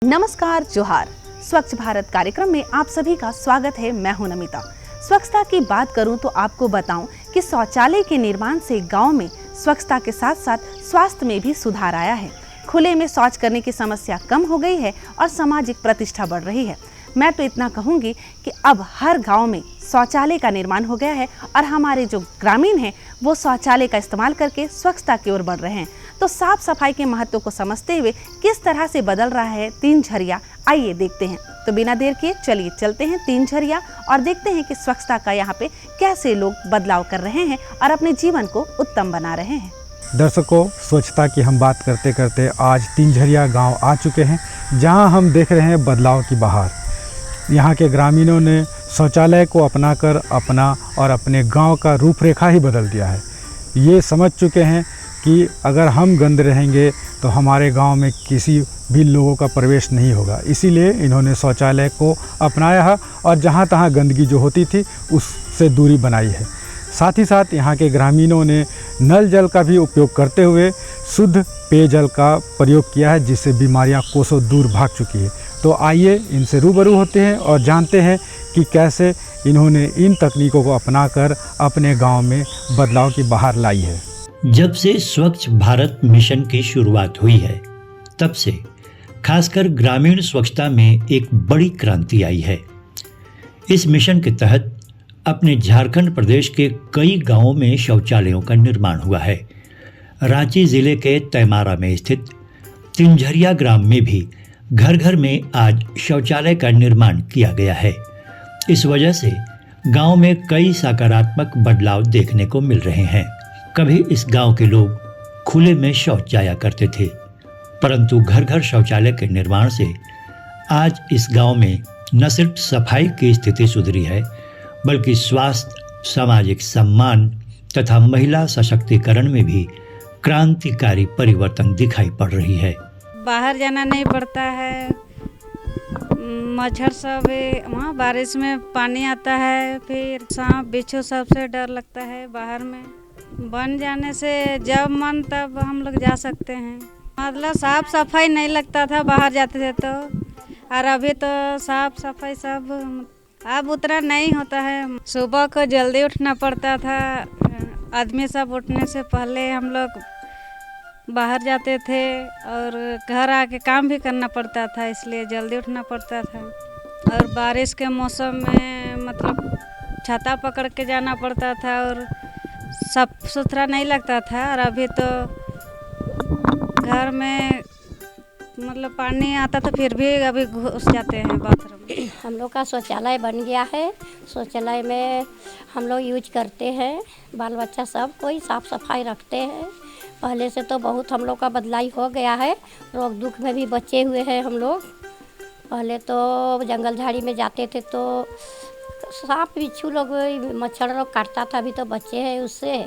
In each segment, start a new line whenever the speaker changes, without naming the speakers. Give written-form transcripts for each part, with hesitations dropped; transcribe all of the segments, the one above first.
नमस्कार, जोहार। स्वच्छ भारत कार्यक्रम में आप सभी का स्वागत है। मैं हूं नमिता। स्वच्छता की बात करूं तो आपको बताऊं कि शौचालय के निर्माण से गांव में स्वच्छता के साथ साथ स्वास्थ्य में भी सुधार आया है। खुले में शौच करने की समस्या कम हो गई है और सामाजिक प्रतिष्ठा बढ़ रही है। मैं तो इतना कहूंगी कि अब हर गांव में शौचालय का निर्माण हो गया है और हमारे जो ग्रामीण हैं वो शौचालय का इस्तेमाल करके स्वच्छता की ओर बढ़ रहे हैं। तो साफ सफाई के महत्व को समझते हुए किस तरह से बदल रहा है तीन झरिया, आइए देखते हैं। तो बिना देर किए चलिए चलते हैं तीन झरिया और देखते हैं कि स्वच्छता का यहाँ पे कैसे लोग बदलाव कर रहे हैं और अपने जीवन को उत्तम बना रहे हैं।
दर्शकों, स्वच्छता की हम बात करते करते आज तीन झरिया गांव आ चुके हैं, जहां हम देख रहे हैं बदलाव की बहार। यहां के ग्रामीणों ने शौचालय को अपनाकर अपना और अपने गांव का रूपरेखा ही बदल दिया है। ये समझ चुके हैं कि अगर हम गंद रहेंगे तो हमारे गांव में किसी भी लोगों का प्रवेश नहीं होगा। इसीलिए इन्होंने शौचालय को अपनाया है और जहां तहां गंदगी जो होती थी उससे दूरी बनाई है। साथ ही साथ यहाँ के ग्रामीणों ने नल जल का भी उपयोग करते हुए शुद्ध पेयजल का प्रयोग किया है, जिससे बीमारियां कोसों दूर भाग चुकी है। तो आइए इनसे रूबरू होते हैं और जानते हैं कि कैसे इन्होंने इन तकनीकों को अपनाकर अपने गांव में बदलाव की बहार लाई है।
जब से स्वच्छ भारत मिशन की शुरुआत हुई है, तब से खासकर ग्रामीण स्वच्छता में एक बड़ी क्रांति आई है। इस मिशन के तहत अपने झारखंड प्रदेश के कई गांवों में शौचालयों का निर्माण हुआ है। रांची जिले के तैमारा में स्थित तिनझरिया ग्राम में भी घर घर में आज शौचालय का निर्माण किया गया है। इस वजह से गांव में कई सकारात्मक बदलाव देखने को मिल रहे हैं। कभी इस गांव के लोग खुले में शौच जाया करते थे, परंतु घर घर शौचालय के निर्माण से आज इस गांव में न सिर्फ सफाई की स्थिति सुधरी है, बल्कि स्वास्थ्य, सामाजिक सम्मान तथा महिला सशक्तिकरण में भी क्रांतिकारी परिवर्तन दिखाई पड़ रही है।
बाहर जाना नहीं पड़ता है, मच्छर सब वहाँ बारिश में पानी आता है, फिर सांप बिच्छू सबसे डर लगता है। बाहर में बन जाने से जब मन तब हम लोग जा सकते हैं। मतलब साफ सफाई नहीं लगता था बाहर जाते थे तो, और अभी तो साफ सफाई सब अब उतना नहीं होता है। सुबह को जल्दी उठना पड़ता था, आदमी सब उठने से पहले हम लोग बाहर जाते थे और घर आके काम भी करना पड़ता था, इसलिए जल्दी उठना पड़ता था। और बारिश के मौसम में मतलब छाता पकड़ के जाना पड़ता था और साफ सुथरा नहीं लगता था। और अभी तो घर में मतलब पानी आता था, फिर भी अभी घुस जाते हैं बाथरूम में।
हम लोग का शौचालय बन गया है। शौचालय में हम लोग यूज करते हैं, बाल बच्चा सब कोई साफ़ सफाई रखते हैं। पहले से तो बहुत हम लोग का बदलाव हो गया है, रोग दुख में भी बचे हुए हैं हम लोग। पहले तो जंगल झाड़ी में जाते थे तो सांप बिच्छू लोग मच्छर लोग काटता था, अभी तो बचे हैं उससे।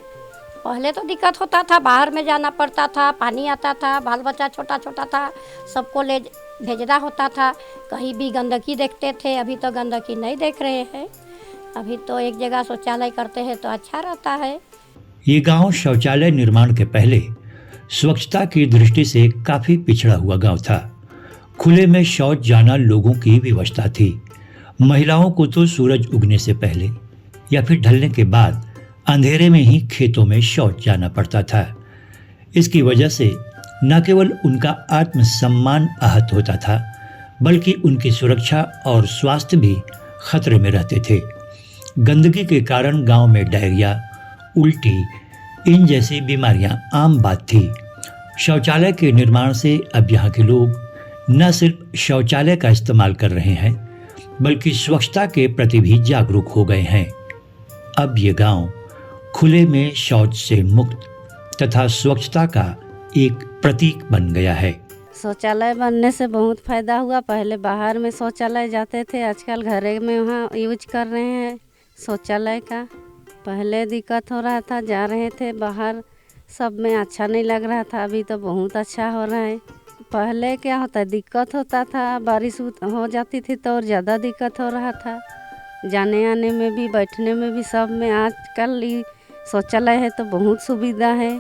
पहले तो दिक्कत होता था, बाहर में जाना पड़ता था, पानी आता था, बाल बच्चा छोटा छोटा था, सबको ले भेजना होता था। कहीं भी गंदगी देखते थे, अभी तो गंदगी नहीं देख रहे हैं। अभी तो एक जगह शौचालय करते हैं तो अच्छा रहता है।
ये गांव शौचालय निर्माण के पहले स्वच्छता की दृष्टि से काफी पिछड़ा हुआ गांव था। खुले में शौच जाना लोगों की विवशता थी। महिलाओं को तो सूरज उगने से पहले या फिर ढलने के बाद अंधेरे में ही खेतों में शौच जाना पड़ता था। इसकी वजह से न केवल उनका आत्मसम्मान आहत होता था, बल्कि उनकी सुरक्षा और स्वास्थ्य भी खतरे में रहते थे। गंदगी के कारण गांव में डायरिया, उल्टी, इन जैसी बीमारियां आम बात थी। शौचालय के निर्माण से अब यहाँ के लोग न सिर्फ शौचालय का इस्तेमाल कर रहे हैं, बल्कि स्वच्छता के प्रति भी जागरूक हो गए हैं। अब ये गांव खुले में शौच से मुक्त तथा स्वच्छता का एक प्रतीक बन गया है।
शौचालय बनने से बहुत फ़ायदा हुआ। पहले बाहर में शौचालय जाते थे, आजकल घरे में वहाँ यूज कर रहे हैं शौचालय का। पहले दिक्कत हो रहा था, जा रहे थे बाहर, सब में अच्छा नहीं लग रहा था। अभी तो बहुत अच्छा हो रहा है। पहले क्या होता, दिक्कत होता था, बारिश हो जाती थी तो और ज़्यादा दिक्कत हो रहा था, जाने आने में भी, बैठने में भी, सब में। आजकल शौचालय है तो बहुत सुविधा है।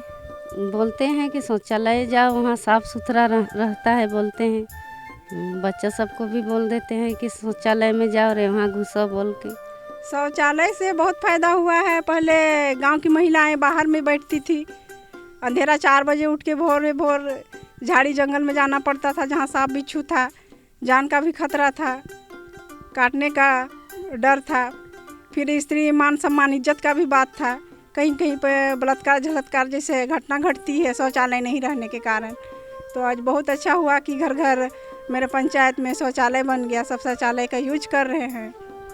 बोलते हैं कि शौचालय जाओ, वहाँ साफ़ सुथरा रहता है बोलते हैं, बच्चा सबको भी बोल देते हैं कि शौचालय में जाओ रे वहाँ घुसो बोल के।
शौचालय से बहुत फ़ायदा हुआ है। पहले गांव की महिलाएं बाहर में बैठती थी, अंधेरा 4 बजे उठ के भोर झाड़ी जंगल में जाना पड़ता था, जहां सांप बिच्छू था, जान का भी खतरा था, काटने का डर था। फिर स्त्री मान सम्मान इज्जत का भी बात था। कहीं कहीं पे बलात्कार झलत्कार जैसे घटना घटती है शौचालय नहीं रहने के कारण। तो आज बहुत अच्छा हुआ कि घर घर मेरे पंचायत में शौचालय बन गया, सब शौचालय का यूज कर रहे हैं।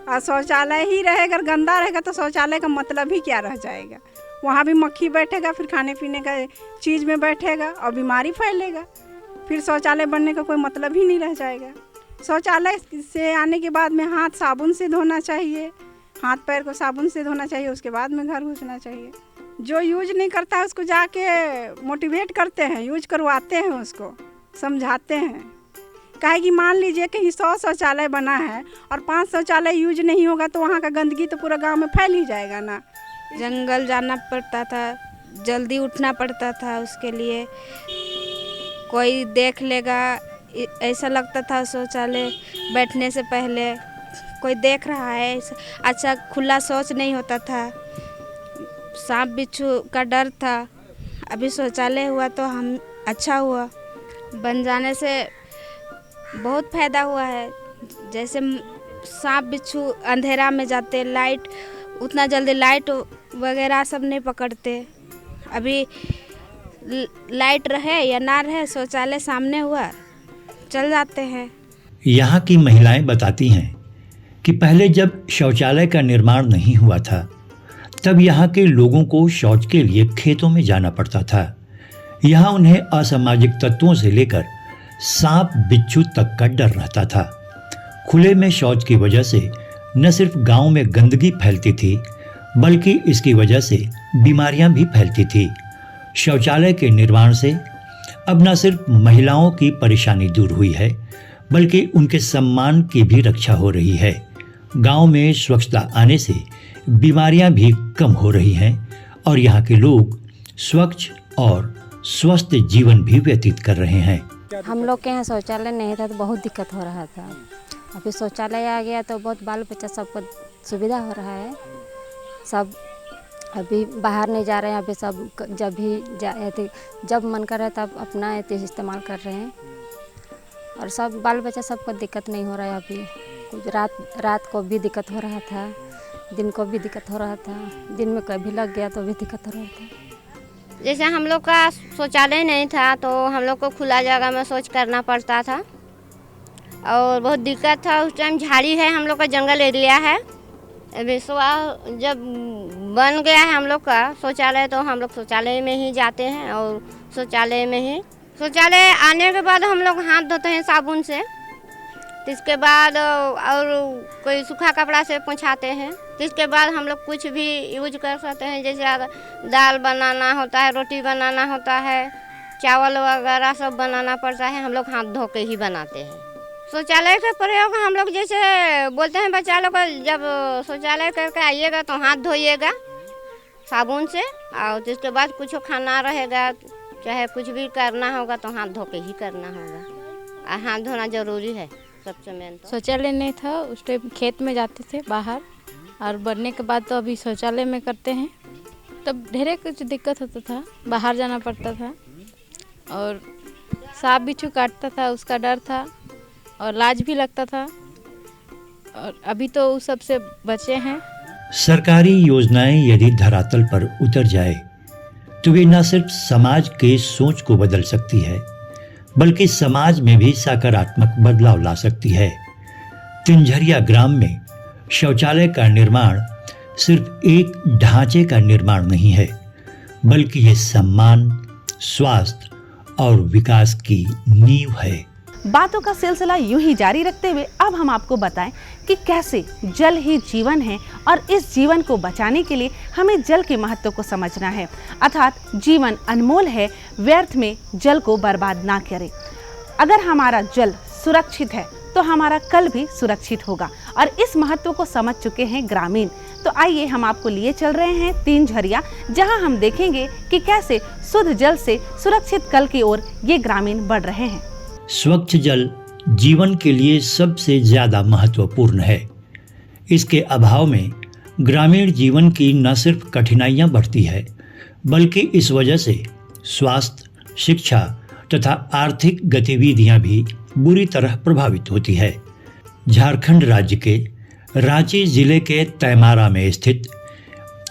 और शौचालय ही रहेगा, गंदा रहेगा तो शौचालय का मतलब ही क्या रह जाएगा। वहाँ भी मक्खी बैठेगा, फिर खाने पीने का चीज़ में बैठेगा और बीमारी फैलेगा। फिर शौचालय बनने का कोई मतलब ही नहीं रह जाएगा। शौचालय से आने के बाद में हाथ साबुन से धोना चाहिए, हाथ पैर को साबुन से धोना चाहिए, उसके बाद में घर घुसना चाहिए। जो यूज नहीं करता है उसको जाके मोटिवेट करते हैं, यूज करवाते हैं, उसको समझाते हैं। काहे कि मान लीजिए कहीं 100 शौचालय बना है और 5 शौचालय यूज नहीं होगा तो वहाँ का गंदगी तो पूरा गांव में फैल ही जाएगा ना।
जंगल जाना पड़ता था, जल्दी उठना पड़ता था, उसके लिए कोई देख लेगा ऐसा लगता था। शौचालय बैठने से पहले कोई देख रहा है, अच्छा खुला शौच नहीं होता था, सांप बिच्छू का डर था। अभी शौचालय हुआ तो हम अच्छा हुआ, बन जाने से बहुत फ़ायदा हुआ है। जैसे सांप बिच्छू अंधेरा में जाते, लाइट उतना जल्दी लाइट वगैरह सब नहीं पकड़ते। अभी लाइट रहे या ना रहे, शौचालय सामने हुआ चल जाते हैं।
यहाँ की महिलाएं बताती हैं कि पहले जब शौचालय का निर्माण नहीं हुआ था तब यहाँ के लोगों को शौच के लिए खेतों में जाना पड़ता था। यहाँ उन्हें असामाजिक तत्वों से लेकर सांप बिच्छू तक का डर रहता था। खुले में शौच की वजह से न सिर्फ गांव में गंदगी फैलती थी बल्कि इसकी वजह से बीमारियां भी फैलती थी। शौचालय के निर्माण से अब न सिर्फ महिलाओं की परेशानी दूर हुई है बल्कि उनके सम्मान की भी रक्षा हो रही है। गांव में स्वच्छता आने से बीमारियां भी कम हो रही हैं और यहाँ के लोग स्वच्छ और स्वस्थ जीवन भी व्यतीत कर रहे हैं।
हम लोग के यहाँ शौचालय नहीं था तो बहुत दिक्कत हो रहा था। अभी शौचालय आ गया तो बहुत बाल बच्चा सबको सुविधा हो रहा है। सब अभी बाहर नहीं जा रहे हैं। अभी सब जब भी जाए थे, जब मन कर रहा है तब अपना इस्तेमाल कर रहे हैं और सब बाल बच्चा सबको दिक्कत नहीं हो रहा है। अभी कुछ रात को भी दिक्कत हो रहा था, दिन को भी दिक्कत हो रहा था, दिन में कभी लग गया तो भी दिक्कत हो रहा था।
जैसे हम लोग का शौचालय नहीं था तो हम लोग को खुला जगह में शौच करना पड़ता था और बहुत दिक्कत था। उस टाइम झाड़ी है, हम लोग का जंगल एरिया है। अभी जब बन गया है हम लोग का शौचालय तो हम लोग शौचालय में ही जाते हैं और शौचालय आने के बाद हम लोग हाथ धोते हैं साबुन से। इसके बाद और कोई सूखा कपड़ा से पोंछाते हैं। इसके बाद हम लोग कुछ भी यूज कर सकते हैं, जैसे दाल बनाना होता है, रोटी बनाना होता है, चावल वगैरह सब बनाना पड़ता है, हम लोग हाथ धो के ही बनाते हैं। शौचालय का प्रयोग हम लोग जैसे बोलते हैं बच्चा लोग को, जब शौचालय करके आइएगा तो हाथ धोइएगा साबुन से और इसके बाद कुछ खाना रहेगा चाहे कुछ भी करना होगा तो हाथ धो के ही करना होगा। और हाथ धोना ज़रूरी है सबसे मेन। तो
शौचालय नहीं था उस टाइम, खेत में जाते थे बाहर, और बनने के बाद तो अभी शौचालय में करते हैं। तब ढेरे कुछ दिक्कत होता था, बाहर जाना पड़ता था और सांप बिच्छू काटता था उसका डर था और लाज भी लगता था, और अभी तो उस सब से बचे हैं।
सरकारी योजनाएं यदि धरातल पर उतर जाए तो वे न सिर्फ समाज के सोच को बदल सकती है बल्कि समाज में भी सकारात्मक बदलाव ला सकती है। तिनझरिया ग्राम में शौचालय का निर्माण सिर्फ एक ढांचे का निर्माण नहीं है बल्कि ये सम्मान, स्वास्थ्य और विकास की नींव है।
बातों का सिलसिला यूं ही जारी रखते हुए अब हम आपको बताएं कि कैसे जल ही जीवन है और इस जीवन को बचाने के लिए हमें जल के महत्व को समझना है। अर्थात जीवन अनमोल है, व्यर्थ में जल को बर्बाद ना करें। अगर हमारा जल सुरक्षित है तो हमारा कल भी सुरक्षित होगा और इस महत्व को समझ चुके हैं ग्रामीण। तो आइए हम आपको लिए चल रहे हैं तिनझरिया, जहां हम देखेंगे कि कैसे शुद्ध जल से सुरक्षित कल की ओर ये ग्रामीण बढ़ रहे हैं।
स्वच्छ जल जीवन के लिए सबसे ज़्यादा महत्वपूर्ण है। इसके अभाव में ग्रामीण जीवन की न सिर्फ कठिनाइयाँ बढ़ती है, बल्कि इस वजह से स्वास्थ्य, शिक्षा तथा आर्थिक गतिविधियां भी बुरी तरह प्रभावित होती है। झारखंड राज्य के रांची जिले के तैमारा में स्थित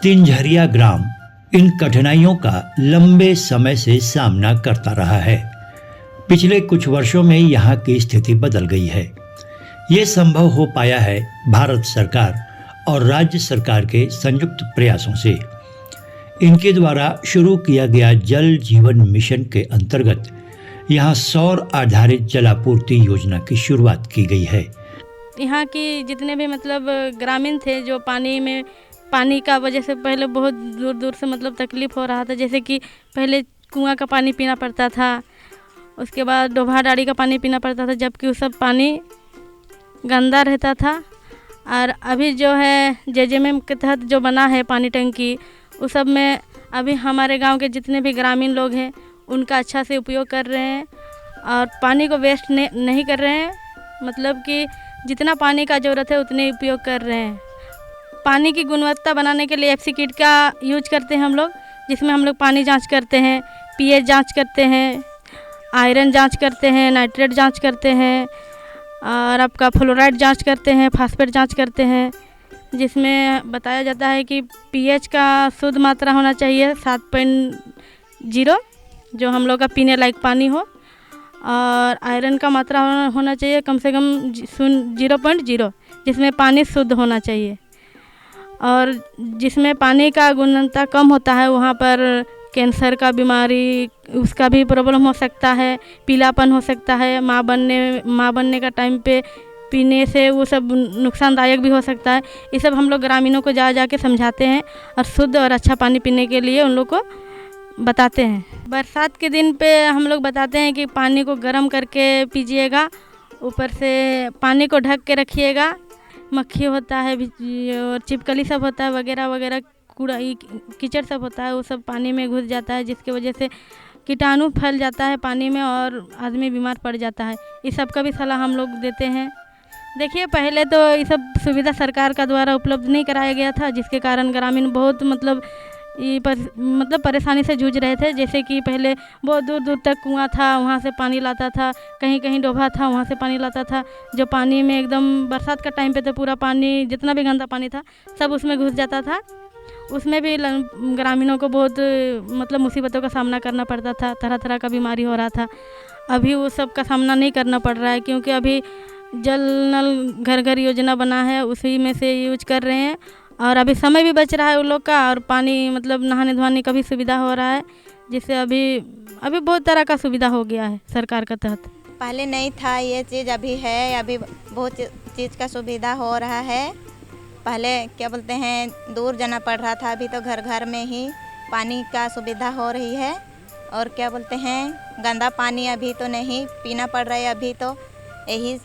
तिनझरिया ग्राम इन कठिनाइयों का लंबे समय से सामना करता रहा है। पिछले कुछ वर्षों में यहाँ की स्थिति बदल गई है। ये संभव हो पाया है भारत सरकार और राज्य सरकार के संयुक्त प्रयासों से। इनके द्वारा शुरू किया गया जल जीवन मिशन के अंतर्गत यहाँ सौर आधारित जलापूर्ति योजना की शुरुआत की गई है।
यहाँ की जितने भी मतलब ग्रामीण थे जो पानी का वजह से पहले बहुत दूर दूर से मतलब तकलीफ़ हो रहा था। जैसे कि पहले कुआं का पानी पीना पड़ता था, उसके बाद डोभा डाड़ी का पानी पीना पड़ता था, जबकि वो सब पानी गंदा रहता था। और अभी जो है JJM के तहत जो बना है पानी टंकी, उस सब में अभी हमारे गांव के जितने भी ग्रामीण लोग हैं उनका अच्छा से उपयोग कर रहे हैं और पानी को वेस्ट नहीं कर रहे हैं। मतलब कि जितना पानी का ज़रूरत है उतने उपयोग कर रहे हैं। पानी की गुणवत्ता बनाने के लिए FC किट का यूज करते हैं हम लोग, जिसमें हम लोग पानी जांच करते हैं, pH जांच करते हैं, आयरन जांच करते हैं, नाइट्रेट जांच करते हैं और आपका फ्लोराइड जांच करते हैं, फास्फेट जांच करते हैं, जिसमें बताया जाता है कि pH का शुद्ध मात्रा होना चाहिए 7.0 जो हम लोग का पीने लायक पानी हो, और आयरन का मात्रा होना चाहिए कम से कम 0.0 जिसमें पानी शुद्ध होना चाहिए। और जिसमें पानी का गुणवत्ता कम होता है वहाँ पर कैंसर का बीमारी उसका भी प्रॉब्लम हो सकता है, पीलापन हो सकता है, माँ बनने का टाइम पे पीने से वो सब नुकसानदायक भी हो सकता है। ये सब हम लोग ग्रामीणों को जा के समझाते हैं और शुद्ध और अच्छा पानी पीने के लिए उन लोग को बताते हैं। बरसात के दिन पे हम लोग बताते हैं कि पानी को गर्म करके पीजिएगा, ऊपर से पानी को ढक के रखिएगा। मक्खी होता है और छिपकली सब होता है वगैरह वगैरह, कूड़ा कीचड़ सब होता है, वो सब पानी में घुस जाता है, जिसकी वजह से कीटाणु फैल जाता है पानी में और आदमी बीमार पड़ जाता है। इस सब का भी सलाह हम लोग देते हैं। देखिए पहले तो ये सब सुविधा सरकार का द्वारा उपलब्ध नहीं कराया गया था, जिसके कारण ग्रामीण बहुत मतलब परेशानी से जूझ रहे थे। जैसे कि पहले बहुत दूर दूर तक कुआं था, वहाँ से पानी लाता था, कहीं कहीं डोभा था वहाँ से पानी लाता था, जो पानी में एकदम बरसात का टाइम पे तो पूरा पानी जितना भी गंदा पानी था सब उसमें घुस जाता था। उसमें भी ग्रामीणों को बहुत मतलब मुसीबतों का सामना करना पड़ता था, तरह तरह का बीमारी हो रहा था। अभी वो सब का सामना नहीं करना पड़ रहा है, क्योंकि अभी जल नल घर घर योजना बना है, उसी में से यूज कर रहे हैं और अभी समय भी बच रहा है उन लोग का, और पानी मतलब नहाने धोने का भी सुविधा हो रहा है, जिससे अभी बहुत तरह का सुविधा हो गया है सरकार का तहत।
पहले नहीं था ये चीज़, अभी है, अभी बहुत चीज़ का सुविधा हो रहा है। पहले क्या बोलते हैं दूर जाना पड़ रहा था, अभी तो घर घर में ही पानी का सुविधा हो रही है। और क्या बोलते हैं गंदा पानी अभी तो नहीं पीना पड़ रहा है, अभी तो यही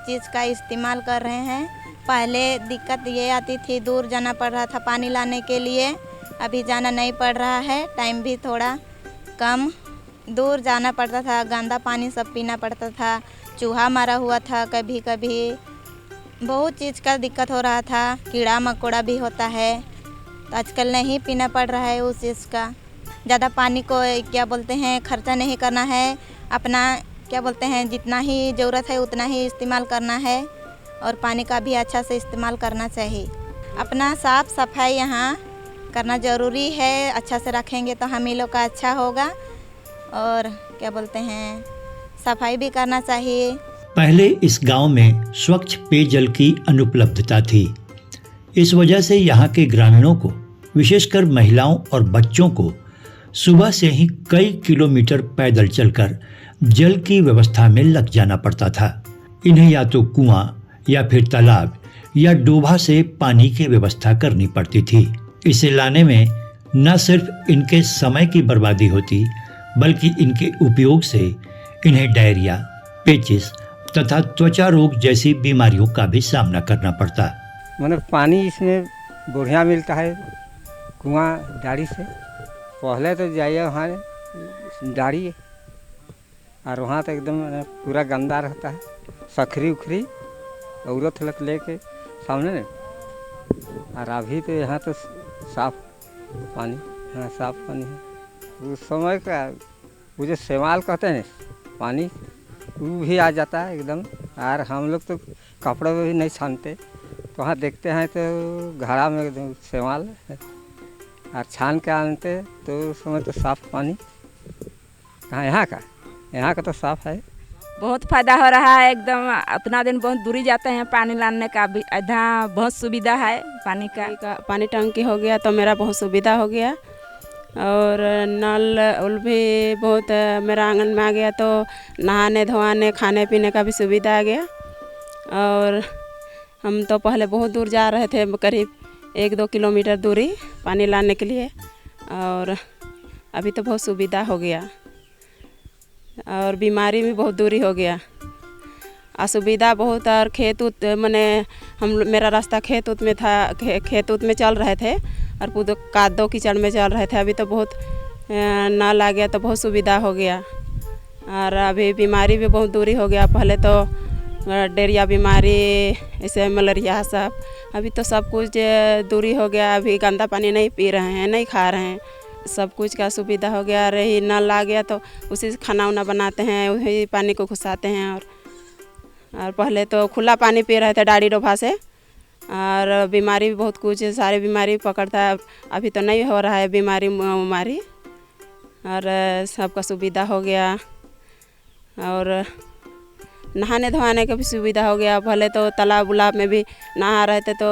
चीज़ का इस्तेमाल कर रहे हैं। पहले दिक्कत ये आती थी दूर जाना पड़ रहा था पानी लाने के लिए, अभी जाना नहीं पड़ रहा है, टाइम भी थोड़ा कम दूर जाना पड़ता था, गंदा पानी सब पीना पड़ता था, चूहा मारा हुआ था, कभी कभी बहुत चीज़ का दिक्कत हो रहा था, कीड़ा मकोड़ा भी होता है। तो आजकल नहीं पीना पड़ रहा है उस चीज़ का। ज़्यादा पानी को क्या बोलते हैं खर्चा नहीं करना है, अपना क्या बोलते हैं जितना ही ज़रूरत है उतना ही इस्तेमाल करना है, और पानी का भी अच्छा से इस्तेमाल करना चाहिए। अपना साफ़ सफाई यहाँ करना ज़रूरी है, अच्छा से रखेंगे तो हम ही लोग का अच्छा होगा, और क्या बोलते हैं सफाई भी करना चाहिए।
पहले इस गांव में स्वच्छ पेयजल की अनुपलब्धता थी। इस वजह से यहाँ के ग्रामीणों को, विशेषकर महिलाओं और बच्चों को सुबह से ही कई किलोमीटर पैदल चलकर जल की व्यवस्था में लग जाना पड़ता था। इन्हें या तो कुआं या फिर तालाब या डोभा से पानी की व्यवस्था करनी पड़ती थी। इसे लाने में न सिर्फ इनके समय की बर्बादी होती, बल्कि इनके उपयोग से इन्हें डायरिया, पेचिस तथा त्वचा रोग जैसी बीमारियों का भी सामना करना पड़ता।
मतलब पानी इसमें बढ़िया मिलता है कुआं डाड़ी से। पहले तो जाइए वहाँ डाड़ी और वहाँ तो एकदम पूरा गंदा रहता है। सखरी उखरी औरत लग लेके सामने ने। और अभी तो यहाँ तो साफ पानी, हाँ साफ पानी है। उस समय का वो जो सेवाल कहते हैं पानी, वो भी आ जाता है एकदम। और हम लोग तो कपड़े में भी नहीं छानते, तो वहाँ देखते हैं तो घड़ा में एकदम सेवाल है और छान के आनते, तो उस समय तो साफ पानी कहाँ यहाँ का तो साफ है।
बहुत फ़ायदा हो रहा है एकदम। उतना दिन बहुत दूरी जाते हैं पानी लाने का, भी इधर बहुत सुविधा है पानी का।
पानी टंकी हो गया तो मेरा बहुत सुविधा हो गया। और नल उल भी बहुत मेरा आंगन में आ गया, तो नहाने धोने खाने पीने का भी सुविधा आ गया। और हम तो पहले बहुत दूर जा रहे थे, करीब 1-2 किलोमीटर दूरी पानी लाने के लिए, और अभी तो बहुत सुविधा हो गया। और बीमारी भी बहुत दूरी हो गया, असुविधा बहुत। और खेत उत मैंने मेरा रास्ता खेत उत में था, खेत उत में चल रहे थे और पूरा कादो कीचड़ में चल रहे थे। अभी तो बहुत नल आ गया तो बहुत सुविधा हो गया। और अभी बीमारी भी बहुत दूरी हो गया। पहले तो डायरिया बीमारी, ऐसे मलेरिया सब, अभी तो सब कुछ दूरी हो गया। अभी गंदा पानी नहीं पी रहे हैं, नहीं खा रहे हैं, सब कुछ का सुविधा हो गया। रही नल आ गया तो उसी से खाना वाना बनाते हैं, वही पानी को घुसाते हैं। और पहले तो खुला पानी पी रहे थे डाड़ी डोभा से, और बीमारी भी बहुत कुछ सारी बीमारी पकड़ता है। अभी तो नहीं हो रहा है बीमारी उमारी, और सबका सुविधा हो गया। और नहाने धोने का भी सुविधा हो गया। पहले तो तालाब उलाब में भी नहा रहे थे तो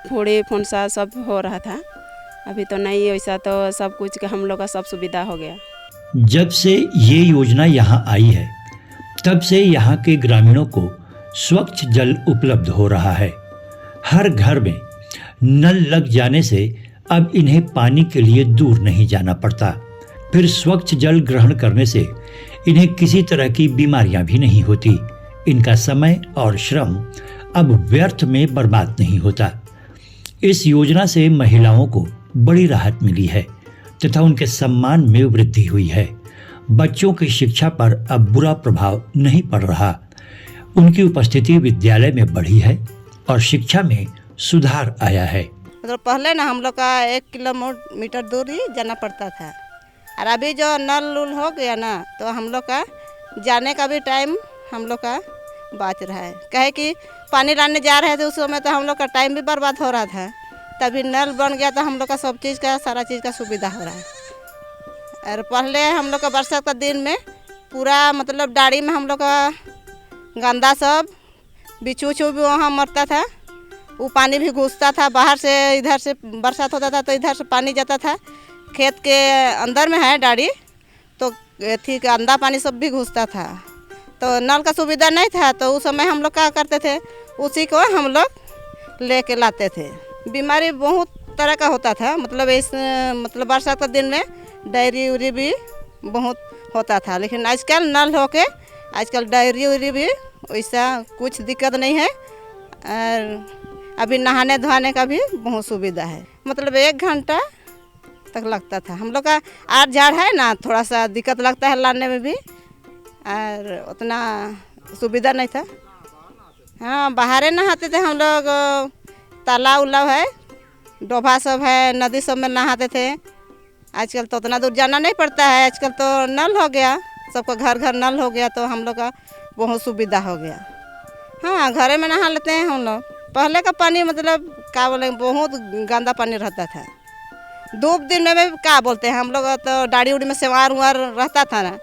फूड़ी फुंसा सब हो रहा था, अभी तो नहीं वैसा। तो सब कुछ का हम लोग का सब सुविधा हो गया।
जब से ये योजना यहाँ आई है, तब से यहाँ के ग्रामीणों को स्वच्छ जल उपलब्ध हो रहा है। हर घर में नल लग जाने से अब इन्हें पानी के लिए दूर नहीं जाना पड़ता। फिर स्वच्छ जल ग्रहण करने से इन्हें किसी तरह की बीमारियां भी नहीं होती। इनका समय और श्रम अब व्यर्थ में बर्बाद नहीं होता। इस योजना से महिलाओं को बड़ी राहत मिली है तथा उनके सम्मान में वृद्धि हुई है। बच्चों की शिक्षा पर अब बुरा प्रभाव नहीं पड़ रहा। उनकी उपस्थिति विद्यालय में बढ़ी है और शिक्षा में सुधार आया है।
मतलब पहले ना हम लोग का 1 किलोमीटर दूर ही जाना पड़ता था, और अभी जो नल उल हो गया ना, तो हम लोग का जाने का भी टाइम हम लोग का बच रहा है। कहे कि पानी लाने जा रहे थे उस समय तो हम लोग का टाइम भी बर्बाद हो रहा था। तभी नल बन गया तो हम लोग का सब चीज़ का सारा चीज़ का सुविधा हो रहा है। और पहले हम लोग का बरसात का दिन में पूरा मतलब डाड़ी में हम लोग का गंदा सब बिच्छू उच्छू भी वहाँ मरता था, वो पानी भी घुसता था बाहर से। इधर से बरसात होता था तो इधर से पानी जाता था, खेत के अंदर में है डाड़ी, तो ठीक अंदा पानी सब भी घुसता था। तो नल का सुविधा नहीं था, तो उस समय हम लोग क्या करते थे, उसी को हम लोग लेके लाते थे। बीमारी बहुत तरह का होता था, मतलब बरसात के दिन में डायरी उरी भी बहुत होता था। लेकिन आजकल नल होके आजकल डायरी उरी भी वैसा कुछ दिक्कत नहीं है। और अभी नहाने धोने का भी बहुत सुविधा है। मतलब 1 घंटा तक लगता था। हम लोग का आड़ झाड़ है ना, थोड़ा सा दिक्कत लगता है लाने में भी, और उतना सुविधा नहीं था। हाँ, बाहर नहाते थे हम लोग, तालाब उलाब है, डोभा सब है, नदी सब में नहाते थे। आजकल तो उतना दूर जाना नहीं पड़ता है, आजकल तो नल हो गया, सबका घर घर नल हो गया, तो हम लोग का बहुत सुविधा हो गया। हाँ, घरे में नहा लेते हैं हम लोग। पहले का पानी मतलब क्या बोले, बहुत गंदा पानी रहता था। धूप दिन में क्या बोलते हैं हम लोग, तो डाड़ी उड़ी में सेवार उवार रहता था ना,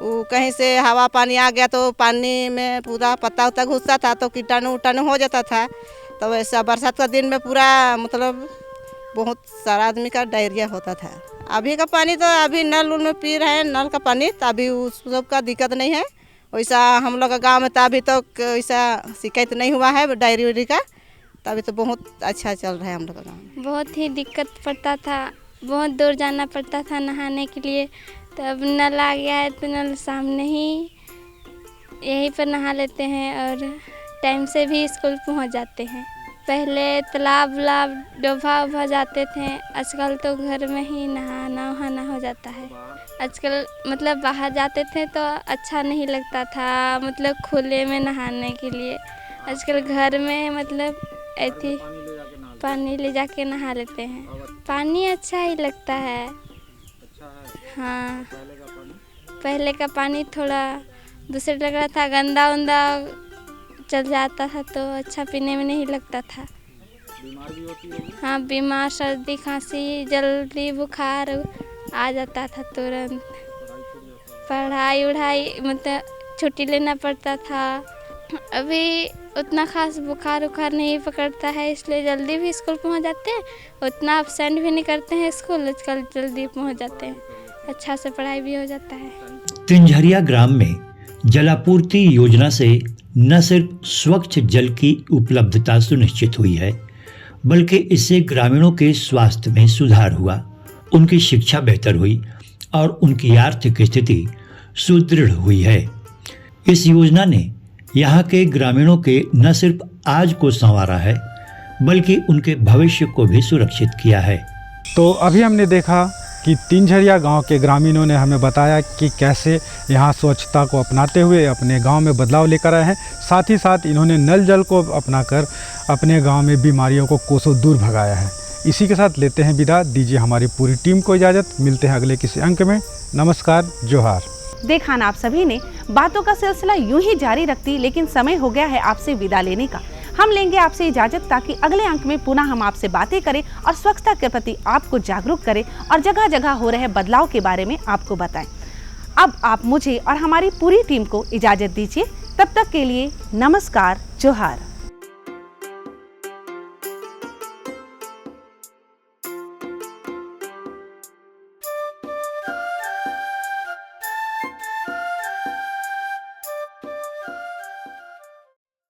वो कहीं से हवा पानी आ गया तो पानी में पूरा पत्ता उत्ता घुसता था, तो कीटाणु उटाणु हो जाता था। तो वैसा बरसात का दिन में पूरा मतलब बहुत सारा आदमी का डायरिया होता था। अभी का पानी तो अभी नल उल में पी रहे हैं, नल का पानी, तो अभी उस सब का दिक्कत नहीं है। वैसा हम लोग का गांव में तो अभी तो वैसा शिकायत नहीं हुआ है डायरी उरी का, तो अभी तो बहुत अच्छा चल रहा है हम लोग का गाँव।
बहुत ही दिक्कत पड़ता था, बहुत दूर जाना पड़ता था नहाने के लिए। तो अब नल आ गया है तो नल सामने ही यहीं पर नहा लेते हैं और टाइम से भी स्कूल पहुंच जाते हैं। पहले तालाब डोभा उभा जाते थे, आजकल तो घर में ही नहाना वहाना हो जाता है। आजकल मतलब बाहर जाते थे तो अच्छा नहीं लगता था, मतलब खुले में नहाने के लिए। आजकल घर में मतलब ऐसी पानी ले जाके नहा लेते हैं। पानी अच्छा ही लगता है। हाँ, पहले का पानी थोड़ा दूसरे लग रहा था, गंदा उंदा चल जाता था तो अच्छा पीने में नहीं लगता था। हाँ, बीमार सर्दी खांसी जल्दी बुखार आ जाता था तुरंत। पढ़ाई उढ़ाई मतलब छुट्टी लेना पड़ता था। अभी उतना खास बुखार उखार नहीं पकड़ता है, इसलिए जल्दी भी स्कूल पहुंच जाते हैं। उतना अब्सेंट भी नहीं करते हैं स्कूल, आजकल जल्दी पहुंच जाते हैं, अच्छा से पढ़ाई भी हो जाता है।
तिनझरिया ग्राम में जलापूर्ति योजना से न सिर्फ स्वच्छ जल की उपलब्धता सुनिश्चित हुई है, बल्कि इससे ग्रामीणों के स्वास्थ्य में सुधार हुआ, उनकी शिक्षा बेहतर हुई और उनकी आर्थिक स्थिति सुदृढ़ हुई है। इस योजना ने यहाँ के ग्रामीणों के न सिर्फ आज को संवारा है, बल्कि उनके भविष्य को भी सुरक्षित किया है।
तो अभी हमने देखा कि तिनझरिया गांव के ग्रामीणों ने हमें बताया कि कैसे यहाँ स्वच्छता को अपनाते हुए अपने गांव में बदलाव लेकर आए हैं। साथ ही साथ इन्होंने नल जल को अपनाकर अपने गांव में बीमारियों को कोसों दूर भगाया है। इसी के साथ लेते हैं विदा, दीजिए हमारी पूरी टीम को इजाज़त। मिलते हैं अगले किसी अंक में। नमस्कार, जोहार।
देखा ना आप सभी ने, बातों का सिलसिला यूं ही जारी रखती, लेकिन समय हो गया है आपसे विदा लेने का। हम लेंगे आपसे इजाजत ताकि अगले अंक में पुनः हम आपसे बातें करें और स्वच्छता के प्रति आपको जागरूक करें और जगह जगह हो रहे बदलाव के बारे में आपको बताएं। अब आप मुझे और हमारी पूरी टीम को इजाजत दीजिए। तब तक के लिए नमस्कार, जोहार।